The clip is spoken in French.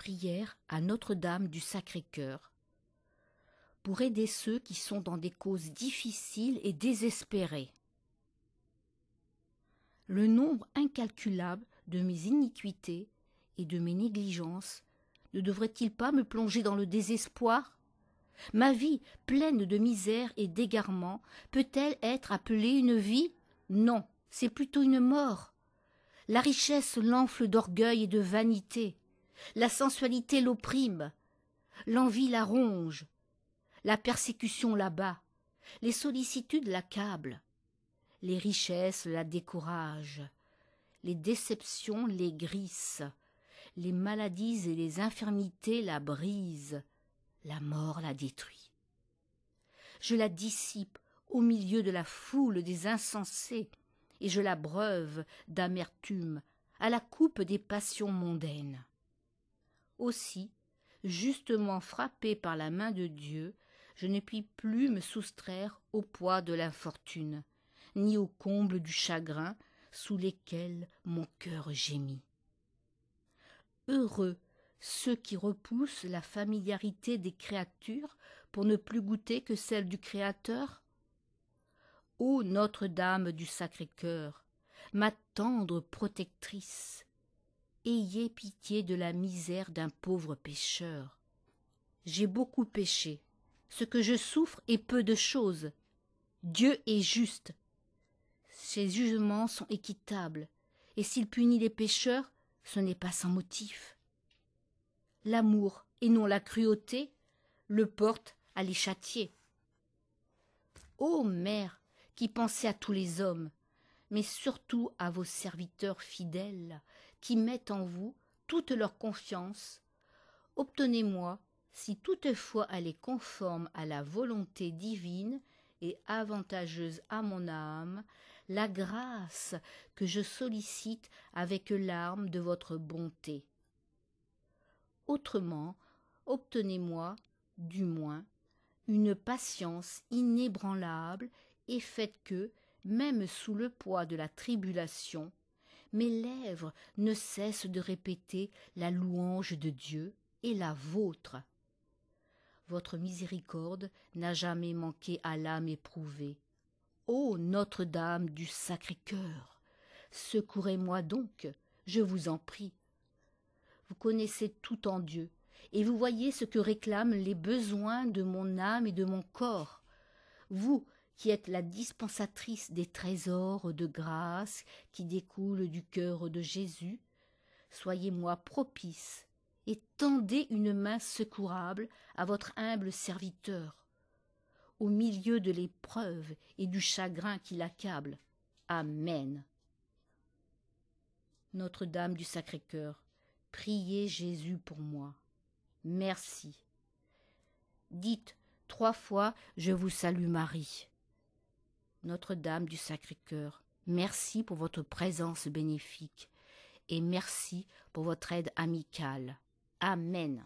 Prière à Notre-Dame du Sacré-Cœur pour aider ceux qui sont dans des causes difficiles et désespérées. Le nombre incalculable de mes iniquités et de mes négligences ne devrait-il pas me plonger dans le désespoir? Ma vie, pleine de misère et d'égarement, peut-elle être appelée une vie? Non, c'est plutôt une mort. La richesse l'enfle d'orgueil et de vanité. La sensualité l'opprime. L'envie la ronge. La persécution l'abat. Les sollicitudes l'accablent. Les richesses la découragent. Les déceptions l'aigrissent. Les maladies et les infirmités la brisent. La mort la détruit. Je la dissipe au milieu de la foule des insensés, et je la breuve d'amertume à la coupe des passions mondaines. Aussi, justement frappé par la main de Dieu, je ne puis plus me soustraire au poids de l'infortune, ni au comble du chagrin sous lesquels mon cœur gémit. Heureux ceux qui repoussent la familiarité des créatures pour ne plus goûter que celle du Créateur. Ô Notre-Dame du Sacré-Cœur, ma tendre protectrice, ayez pitié de la misère d'un pauvre pécheur. J'ai beaucoup péché, ce que je souffre est peu de chose. Dieu est juste, ses jugements sont équitables, et s'il punit les pécheurs, ce n'est pas sans motif. L'amour, et non la cruauté, le porte à les châtier. Ô Mère, qui pensez à tous les hommes, mais surtout à vos serviteurs fidèles, qui mettent en vous toute leur confiance, obtenez-moi, si toutefois elle est conforme à la volonté divine et avantageuse à mon âme, la grâce que je sollicite avec larmes de votre bonté. Autrement, obtenez-moi, du moins, une patience inébranlable et faites que, même sous le poids de la tribulation, mes lèvres ne cessent de répéter la louange de Dieu et la vôtre. Votre miséricorde n'a jamais manqué à l'âme éprouvée. Ô Notre-Dame du Sacré-Cœur, secourez-moi donc, je vous en prie. Vous connaissez tout en Dieu, et vous voyez ce que réclament les besoins de mon âme et de mon corps. Vous, qui êtes la dispensatrice des trésors de grâce qui découlent du cœur de Jésus, soyez-moi propice et tendez une main secourable à votre humble serviteur, au milieu de l'épreuve et du chagrin qui l'accable. Amen. Notre-Dame du Sacré-Cœur, priez Jésus pour moi. Merci. Dites 3 fois « Je vous salue Marie ». Notre-Dame du Sacré-Cœur, merci pour votre présence bénéfique et merci pour votre aide amicale. Amen.